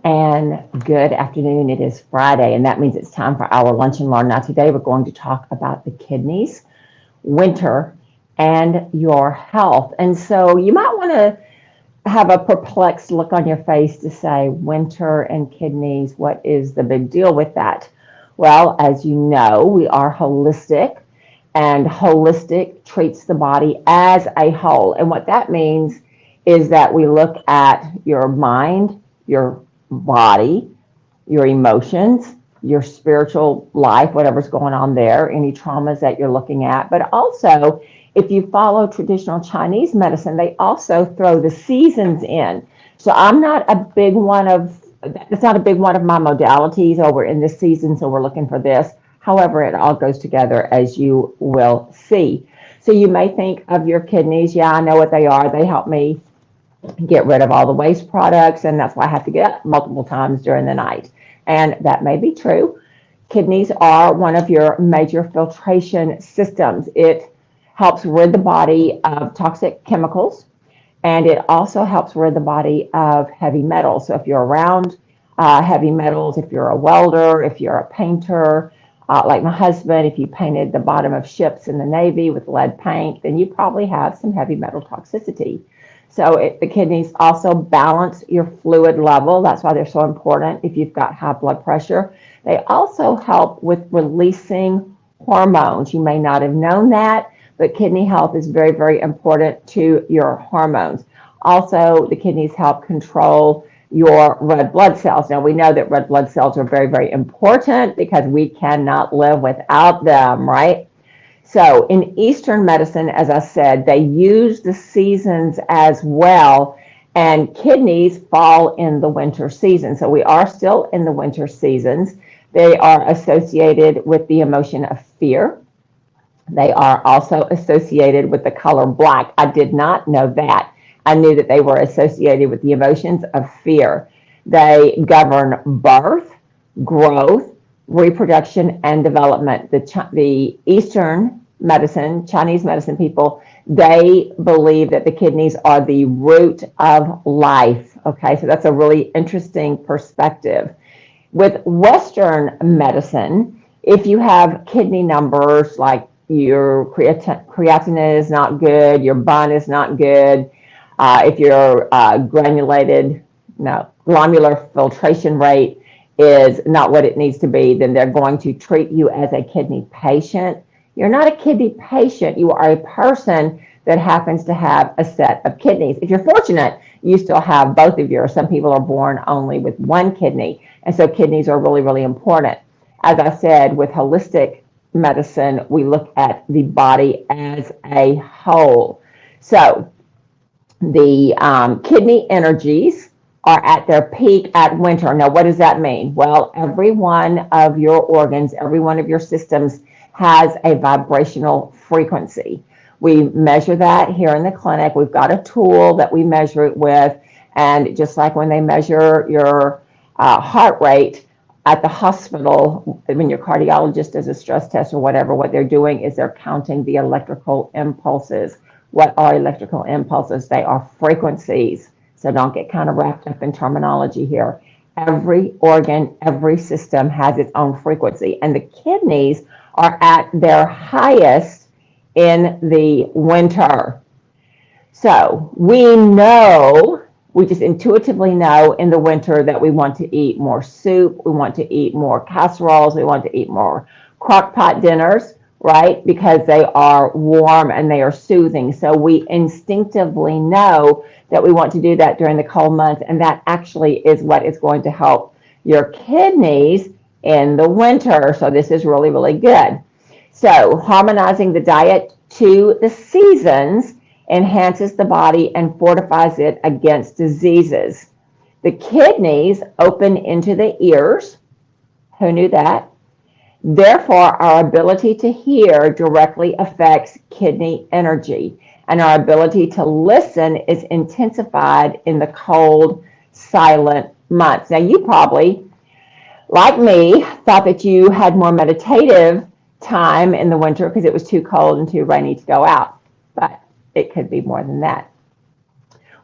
And good afternoon. It is Friday, and that means it's time for our lunch and learn. Now, today we're going to talk about the kidneys, winter, and your health. And so you might want to have a perplexed look on your face to say, winter and kidneys, what is the big deal with that? Well, as you know, we are holistic, and holistic treats the body as a whole. And what that means is that we look at your mind, your body, your emotions, your spiritual life, whatever's going on there, any traumas that you're looking at. But also, if you follow traditional Chinese medicine, they also throw the seasons in. So I'm not a big one of, it's not a big one of my modalities. Oh, we're in this season, so we're looking for this. However, it all goes together, as you will see. So you may think of your kidneys. Yeah, I know what they are. They help me get rid of all the waste products, and that's why I have to get up multiple times during the night. And that may be true. Kidneys are one of your major filtration systems. It helps rid the body of toxic chemicals, and it also helps rid the body of heavy metals. So if you're around heavy metals, if you're a welder, if you're a painter, like my husband, if you painted the bottom of ships in the Navy with lead paint, then you probably have some heavy metal toxicity. So the kidneys also balance your fluid level. That's why they're so important if you've got high blood pressure. They also help with releasing hormones. You may not have known that, but kidney health is very, very important to your hormones. Also, the kidneys help control your red blood cells. Now, we know that red blood cells are very, very important because we cannot live without them, right? So in Eastern medicine, as I said, they use the seasons as well, and kidneys fall in the winter season. So we are still in the winter seasons. They are associated with the emotion of fear. They are also associated with the color black. I did not know that. I knew that they were associated with the emotions of fear. They govern birth, growth, reproduction, and development. The Eastern medicine, Chinese medicine people, they believe that the kidneys are the root of life. Okay, so that's a really interesting perspective. With Western medicine, if you have kidney numbers like your creatinine is not good, your bun is not good, if your granulated, no, glomerular filtration rate is not what it needs to be, then they're going to treat you as a kidney patient. You're not a kidney patient. You are a person that happens to have a set of kidneys. If you're fortunate, you still have both of yours. Some people are born only with one kidney. And so kidneys are really, really important. As I said, with holistic medicine, we look at the body as a whole. So the kidney energies are at their peak at winter. Now, what does that mean? Well, every one of your organs, every one of your systems has a vibrational frequency. We measure that here in the clinic. We've got a tool that we measure it with. And just like when they measure your heart rate at the hospital, when your cardiologist does a stress test or whatever, what they're doing is they're counting the electrical impulses. What are electrical impulses? They are frequencies. So don't get kind of wrapped up in terminology here. Every organ, every system has its own frequency. And the kidneys are at their highest in the winter. So we know, we just intuitively know in the winter that we want to eat more soup, we want to eat more casseroles, we want to eat more crock pot dinners, right? Because they are warm and they are soothing. So we instinctively know that we want to do that during the cold months, and that actually is what is going to help your kidneys in the winter. So this is really, really good. So harmonizing the diet to the seasons enhances the body and fortifies it against diseases. The kidneys open into the ears. Who knew that? Therefore, our ability to hear directly affects kidney energy, and our ability to listen is intensified in the cold, silent months. Now, you probably, like me, thought that you had more meditative time in the winter because it was too cold and too rainy to go out, but it could be more than that.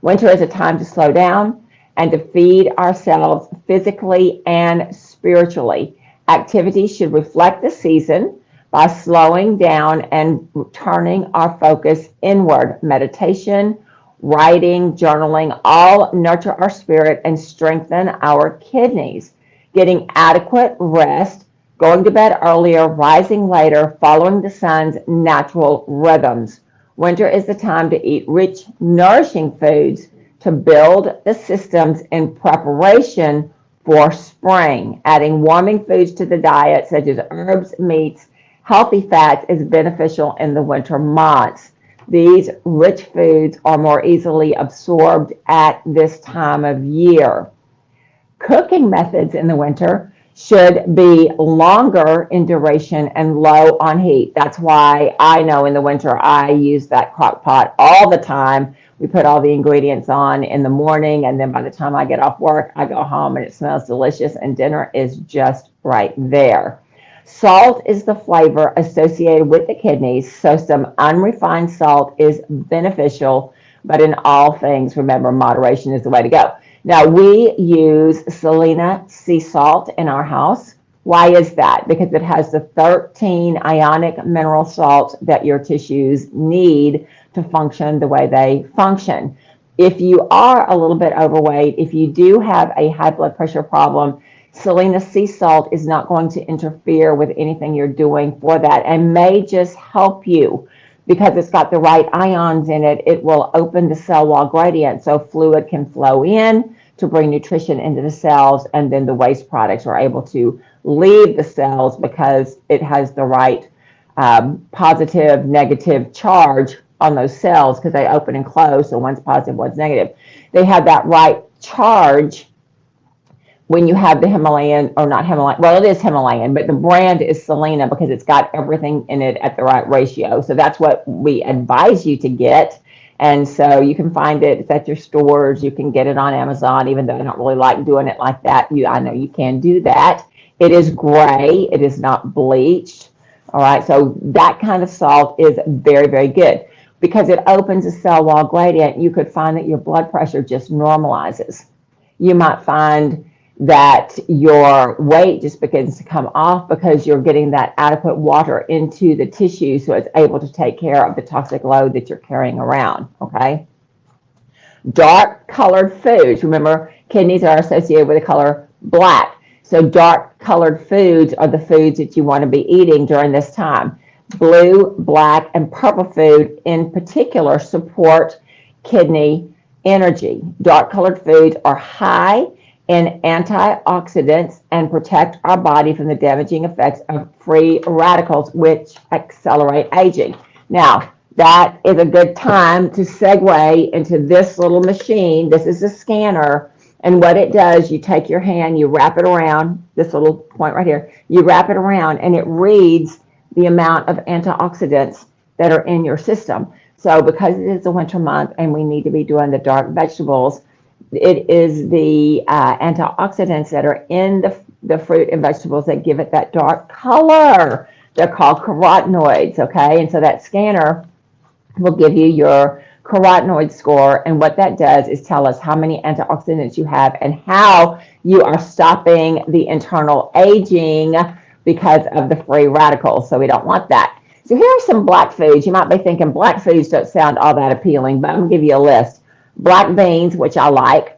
Winter is a time to slow down and to feed ourselves physically and spiritually. Activities should reflect the season by slowing down and turning our focus inward. Meditation, writing, journaling, all nurture our spirit and strengthen our kidneys. Getting adequate rest, going to bed earlier, rising later, following the sun's natural rhythms. Winter is the time to eat rich, nourishing foods to build the systems in preparation for spring. Adding warming foods to the diet, such as herbs, meats, healthy fats, is beneficial in the winter months. These rich foods are more easily absorbed at this time of year. Cooking methods in the winter should be longer in duration and low on heat. That's why I know in the winter I use that crock pot all the time. We put all the ingredients on in the morning, and then by the time I get off work, I go home and it smells delicious, and dinner is just right there. Salt is the flavor associated with the kidneys, so some unrefined salt is beneficial, but in all things, remember, moderation is the way to go. Now, we use Selena sea salt in our house. Why is that? Because it has the 13 ionic mineral salts that your tissues need to function the way they function. If you are a little bit overweight, if you do have a high blood pressure problem, Selena sea salt is not going to interfere with anything you're doing for that, and may just help you because it's got the right ions in it. It will open the cell wall gradient so fluid can flow in to bring nutrition into the cells, and then the waste products are able to leave the cells because it has the right positive, negative charge on those cells because they open and close. So one's positive, one's negative. They have that right charge when you have the Himalayan, or not Himalayan, well, it is Himalayan, but the brand is Selena because it's got everything in it at the right ratio. So that's what we advise you to get. And so you can find it, it's at your stores. You can get it on Amazon, even though I don't really like doing it like that. I know you can do that. It is gray. It is not bleached. All right. So that kind of salt is very, very good because it opens a cell wall gradient. You could find that your blood pressure just normalizes. You might find that your weight just begins to come off because you're getting that adequate water into the tissue so it's able to take care of the toxic load that you're carrying around, okay? Dark colored foods. Remember, kidneys are associated with the color black. So dark colored foods are the foods that you want to be eating during this time. Blue, black, and purple food in particular support kidney energy. Dark colored foods are high in antioxidants and protect our body from the damaging effects of free radicals, which accelerate aging. Now, that is a good time to segue into this little machine. This is a scanner, and what it does, you take your hand, you wrap it around, this little point right here, you wrap it around, and it reads the amount of antioxidants that are in your system. So because it is a winter month and we need to be doing the dark vegetables, it is the antioxidants that are in the fruit and vegetables that give it that dark color. They're called carotenoids, okay? And so that scanner will give you your carotenoid score, and what that does is tell us how many antioxidants you have and how you are stopping the internal aging because of the free radicals. So we don't want that. So here are some black foods. You might be thinking black foods don't sound all that appealing, but I'm going to give you a list. Black beans, which I like,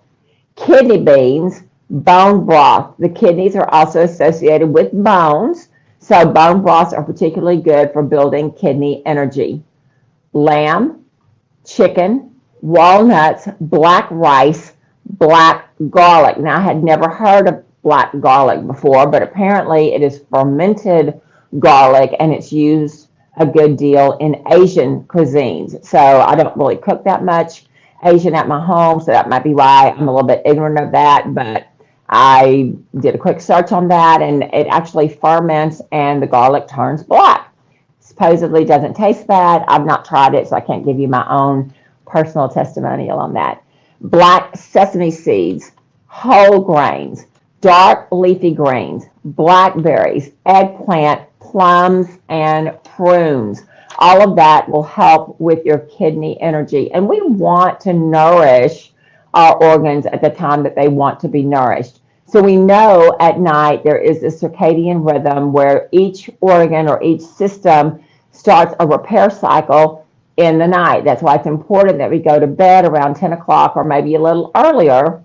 kidney beans, bone broth. The kidneys are also associated with bones, so bone broths are particularly good for building kidney energy. Lamb, chicken, walnuts, black rice, black garlic. Now, I had never heard of black garlic before, but apparently it is fermented garlic and it's used a good deal in Asian cuisines. So I don't really cook that much Asian at my home, so that might be why I'm a little bit ignorant of that, but I did a quick search on that, and it actually ferments and the garlic turns black. Supposedly doesn't taste bad. I've not tried it, so I can't give you my own personal testimonial on that. Black sesame seeds, whole grains, dark leafy greens, blackberries, eggplant, plums, and prunes. All of that will help with your kidney energy. And we want to nourish our organs at the time that they want to be nourished. So we know at night there is a circadian rhythm where each organ or each system starts a repair cycle in the night. That's why it's important that we go to bed around 10 o'clock or maybe a little earlier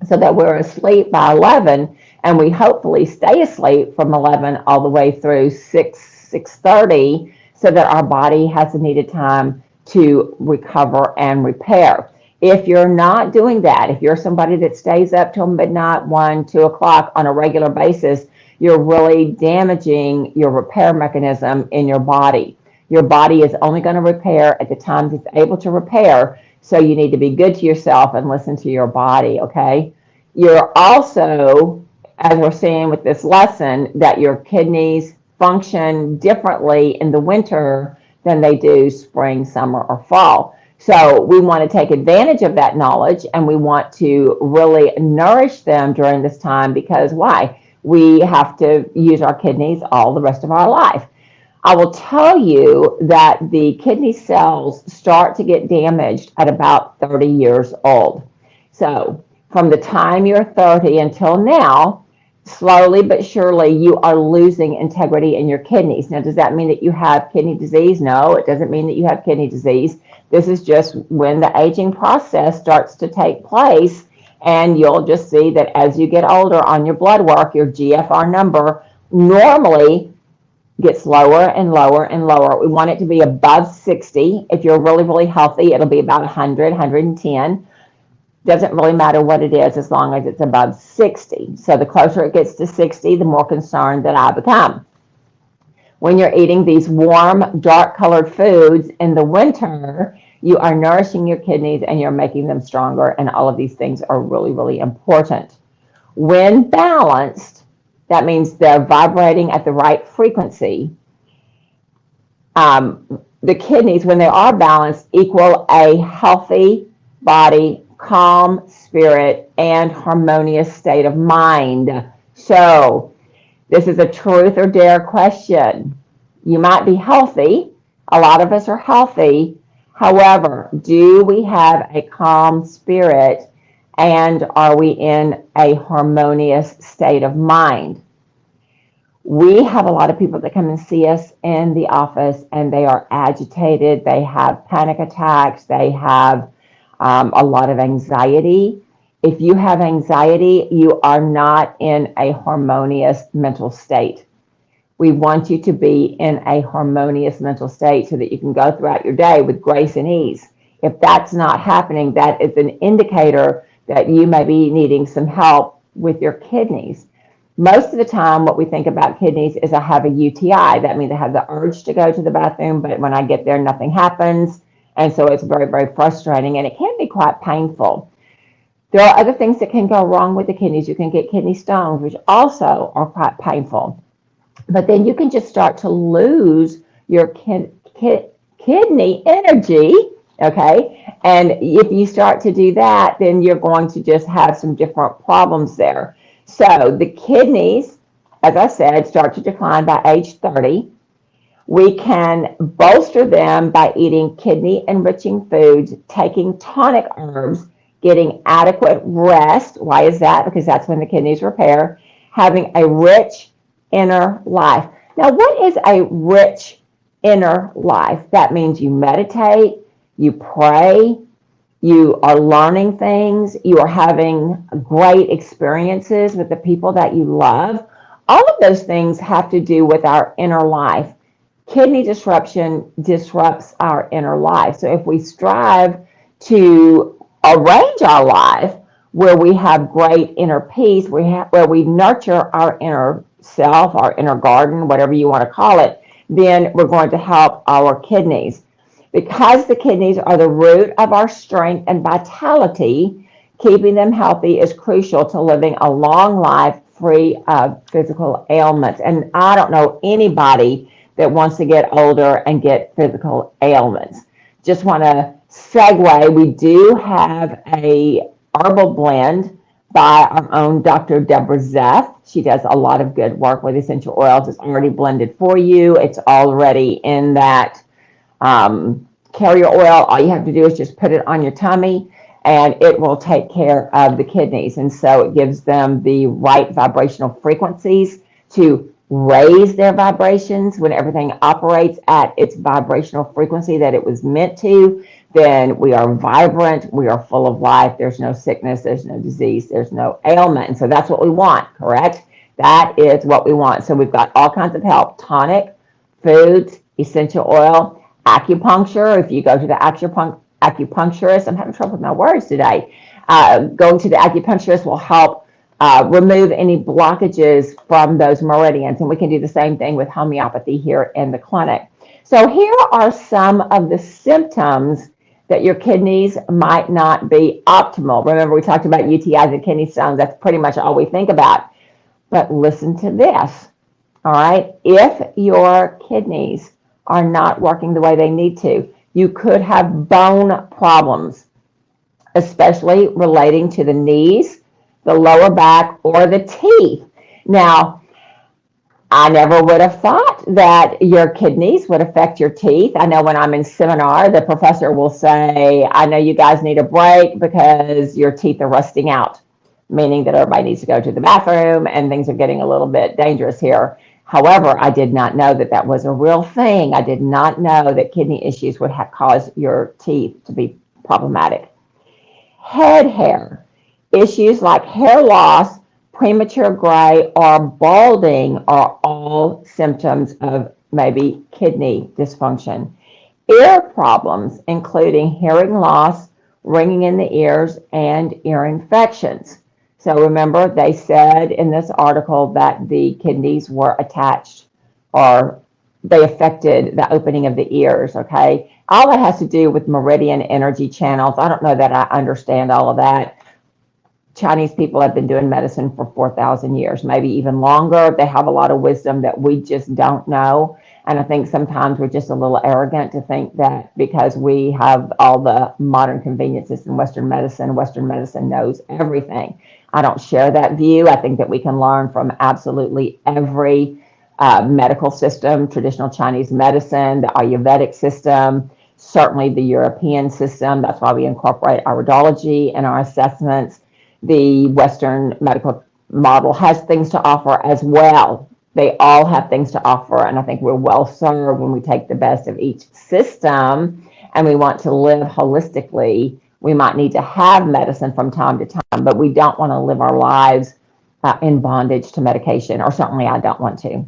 so that we're asleep by 11 and we hopefully stay asleep from 11 all the way through 6:30 so that our body has the needed time to recover and repair. If you're not doing that, if you're somebody that stays up till midnight, 1, 2 o'clock on a regular basis, you're really damaging your repair mechanism in your body. Your body is only going to repair at the times it's able to repair. So you need to be good to yourself and listen to your body, okay? You're also, as we're seeing with this lesson, that your kidneys function differently in the winter than they do spring, summer, or fall. So we want to take advantage of that knowledge and we want to really nourish them during this time because why? We have to use our kidneys all the rest of our life. I will tell you that the kidney cells start to get damaged at about 30 years old. So from the time you're 30 until now, slowly but surely you are losing integrity in your kidneys. Now, does that mean that you have kidney disease? No, it doesn't mean that you have kidney disease. This is just when the aging process starts to take place, and you'll just see that as you get older on your blood work, your GFR number normally gets lower and lower and lower. We want it to be above 60. If you're really, really healthy, it'll be about 100, 110. Doesn't really matter what it is as long as it's above 60. So the closer it gets to 60, the more concerned that I become. When you're eating these warm, dark-colored foods in the winter, you are nourishing your kidneys and you're making them stronger, and all of these things are really, really important. When balanced, that means they're vibrating at the right frequency. The kidneys, when they are balanced, equal a healthy body, calm spirit, and harmonious state of mind. So this is a truth or dare question. You might be healthy. A lot of us are healthy. However, do we have a calm spirit and are we in a harmonious state of mind? We have a lot of people that come and see us in the office and they are agitated. They have panic attacks. They have a lot of anxiety. If you have anxiety, you are not in a harmonious mental state. We want you to be in a harmonious mental state so that you can go throughout your day with grace and ease. If that's not happening, that is an indicator that you may be needing some help with your kidneys. Most of the time, what we think about kidneys is I have a UTI. That means I have the urge to go to the bathroom, but when I get there, nothing happens. And so it's very, very frustrating, and it can be quite painful. There are other things that can go wrong with the kidneys. You can get kidney stones, which also are quite painful. But then you can just start to lose your kidney energy, okay? And if you start to do that, then you're going to just have some different problems there. So the kidneys, as I said, start to decline by age 30. We can bolster them by eating kidney-enriching foods, taking tonic herbs, getting adequate rest. Why is that? Because that's when the kidneys repair. Having a rich inner life. Now, what is a rich inner life? That means you meditate, you pray, you are learning things, you are having great experiences with the people that you love. All of those things have to do with our inner life. Kidney disruption disrupts our inner life. So if we strive to arrange our life where we have great inner peace, where we nurture our inner self, our inner garden, whatever you want to call it, then we're going to help our kidneys. Because the kidneys are the root of our strength and vitality, keeping them healthy is crucial to living a long life free of physical ailments. And I don't know anybody that wants to get older and get physical ailments. Just want to segue, we do have a herbal blend by our own Dr. Deborah Zeff. She does a lot of good work with essential oils. It's already blended for you. It's already in that carrier oil. All you have to do is just put it on your tummy. and it will take care of the kidneys. And so it gives them the right vibrational frequencies to raise their vibrations. When everything operates at its vibrational frequency that it was meant to, then we are vibrant, we are full of life, there's no sickness, there's no disease, there's no ailment. And so that's what we want, correct? That is what we want. So we've got all kinds of help: tonic, foods, essential oil, acupuncture. If you go to the acupuncturist, I'm having trouble with my words today. Going to the acupuncturist will help remove any blockages from those meridians. And we can do the same thing with homeopathy here in the clinic. So here are some of the symptoms that your kidneys might not be optimal. Remember, we talked about UTIs and kidney stones. That's pretty much all we think about. But listen to this, all right? If your kidneys are not working the way they need to, you could have bone problems, especially relating to the knees, the lower back, or the teeth. Now, I never would have thought that your kidneys would affect your teeth. I know when I'm in seminar, the professor will say, I know you guys need a break because your teeth are rusting out, meaning that everybody needs to go to the bathroom and things are getting a little bit dangerous here. However, I did not know that that was a real thing. I did not know that kidney issues would have caused your teeth to be problematic. Head hair, issues like hair loss, premature gray, or balding are all symptoms of maybe kidney dysfunction. Ear problems, including hearing loss, ringing in the ears, and ear infections. So remember, they said in this article that the kidneys were attached, or they affected the opening of the ears, okay? All that has to do with meridian energy channels. I don't know that I understand all of that. Chinese people have been doing medicine for 4,000 years, maybe even longer. They have a lot of wisdom that we just don't know. And I think sometimes we're just a little arrogant to think that because we have all the modern conveniences in Western medicine knows everything. I don't share that view. I think that we can learn from absolutely every medical system: traditional Chinese medicine, the Ayurvedic system, certainly the European system. That's why we incorporate iridology in our assessments. The Western medical model has things to offer as well. They all have things to offer, and I think we're well served when we take the best of each system and we want to live holistically. We might need to have medicine from time to time, but we don't want to live our lives in bondage to medication, or certainly I don't want to.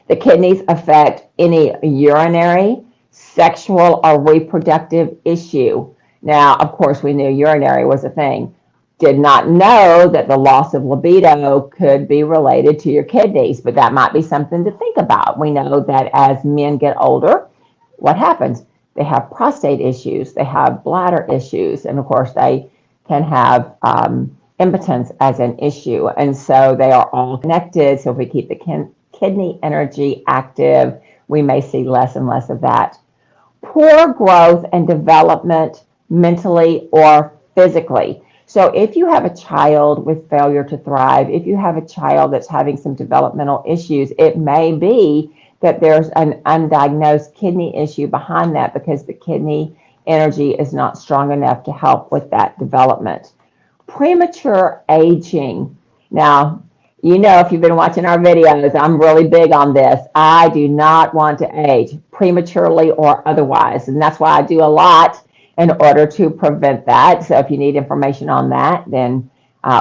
The kidneys affect any urinary, sexual, or reproductive issue. Now, of course, we knew urinary was a thing. Did not know that the loss of libido could be related to your kidneys, but that might be something to think about. We know that as men get older, what happens? They have prostate issues, they have bladder issues, and of course they can have impotence as an issue. And so they are all connected. So if we keep the kidney energy active, we may see less and less of that. Poor growth and development mentally or physically. So if you have a child with failure to thrive, if you have a child that's having some developmental issues, it may be that there's an undiagnosed kidney issue behind that because the kidney energy is not strong enough to help with that development. Premature aging. Now, you know, if you've been watching our videos, I'm really big on this. I do not want to age prematurely or otherwise, and that's why I do a lot in order to prevent that. So if you need information on that, then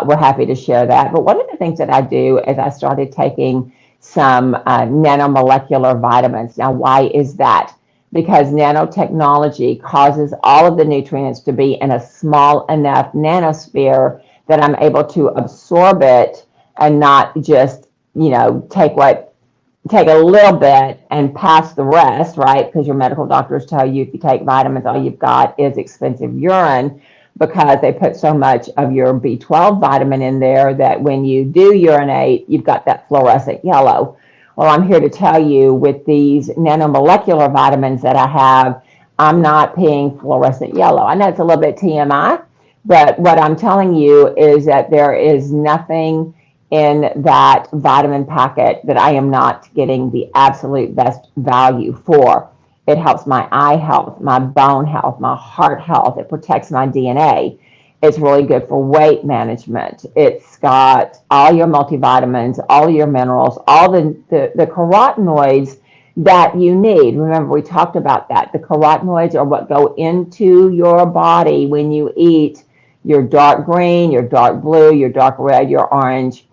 we're happy to share that. But one of the things that I do is I started taking some nanomolecular vitamins. Now, why is that? Because nanotechnology causes all of the nutrients to be in a small enough nanosphere that I'm able to absorb it and not just, you know, take a little bit and pass the rest, right? Because your medical doctors tell you if you take vitamins, all you've got is expensive urine, because they put so much of your B12 vitamin in there that when you do urinate, you've got that fluorescent yellow. Well, I'm here to tell you with these nanomolecular vitamins that I have, I'm not peeing fluorescent yellow. I know it's a little bit TMI, but what I'm telling you is that there is nothing in that vitamin packet that I am not getting the absolute best value for. It helps my eye health, my bone health, my heart health. It protects my DNA. It's really good for weight management. It's got all your multivitamins, all your minerals, all the carotenoids that you need. Remember, we talked about that. The carotenoids are what go into your body when you eat your dark green, your dark blue, your dark red, your orange,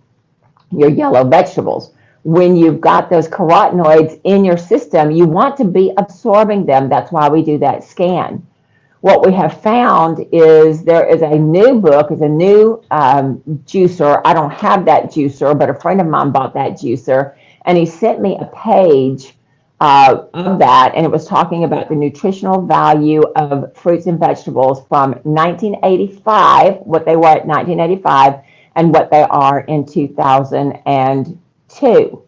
your yellow vegetables. When you've got those carotenoids in your system, you want to be absorbing them. That's why we do that scan. What we have found is there is a new book, is a new juicer. I don't have that juicer, but a friend of mine bought that juicer, and he sent me a page of that, and it was talking about the nutritional value of fruits and vegetables from 1985, what they were at 1985, and what they are in 2002.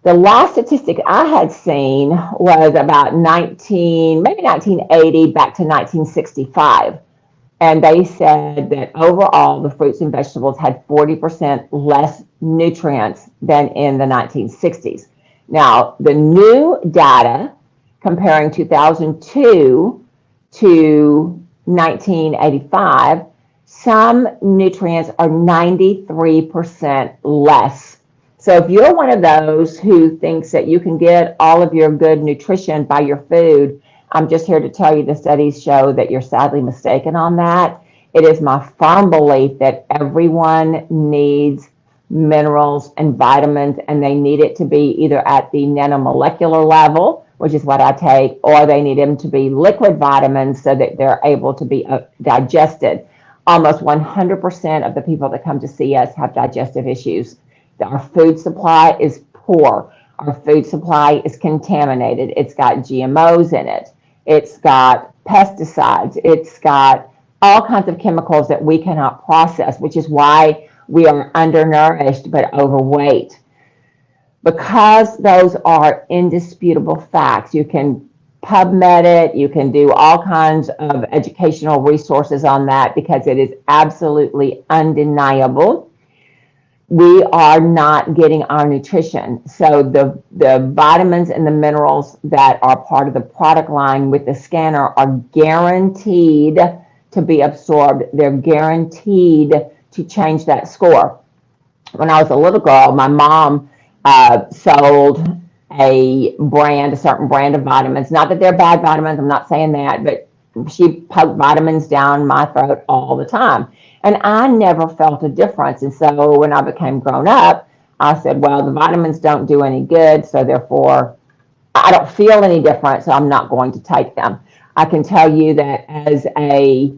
The last statistic I had seen was about maybe 1980 back to 1965. And they said that overall, the fruits and vegetables had 40% less nutrients than in the 1960s. Now, the new data comparing 2002 to 1985, some nutrients are 93% less. So if you're one of those who thinks that you can get all of your good nutrition by your food, I'm just here to tell you the studies show that you're sadly mistaken on that. It is my firm belief that everyone needs minerals and vitamins, and they need it to be either at the nanomolecular level, which is what I take, or they need them to be liquid vitamins so that they're able to be digested. Almost 100% of the people that come to see us have digestive issues. Our food supply is poor. Our food supply is contaminated. It's got GMOs in it. It's got pesticides. It's got all kinds of chemicals that we cannot process, which is why we are undernourished but overweight. Because those are indisputable facts, you can PubMed it, you can do all kinds of educational resources on that because it is absolutely undeniable. We are not getting our nutrition. So the vitamins and the minerals that are part of the product line with the scanner are guaranteed to be absorbed. They're guaranteed to change that score. When I was a little girl, my mom sold a certain brand of vitamins. Not that they're bad vitamins, I'm not saying that, but she poked vitamins down my throat all the time. And I never felt a difference. And so when I became grown up, I said, well, the vitamins don't do any good, so therefore I don't feel any different, so I'm not going to take them. I can tell you that as a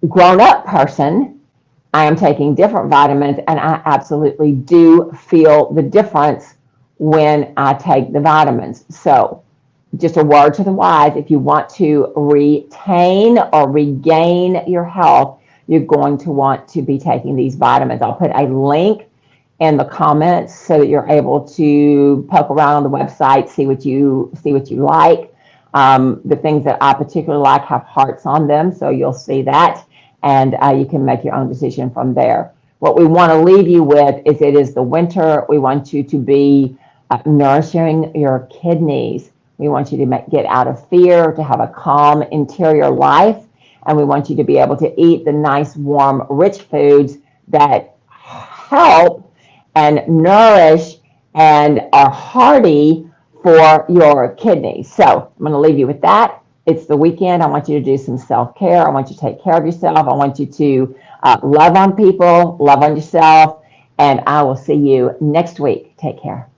grown-up person, I am taking different vitamins, and I absolutely do feel the difference when I take the vitamins. So just a word to the wise, if you want to retain or regain your health, you're going to want to be taking these vitamins. I'll put a link in the comments so that you're able to poke around on the website, see what you like. The things that I particularly like have hearts on them, so you'll see that, and you can make your own decision from there. What we want to leave you with is it is the winter. We want you to be nourishing your kidneys. We want you to get out of fear, to have a calm interior life. And we want you to be able to eat the nice, warm, rich foods that help and nourish and are hearty for your kidneys. So I'm going to leave you with that. It's the weekend. I want you to do some self-care. I want you to take care of yourself. I want you to love on people, love on yourself. And I will see you next week. Take care.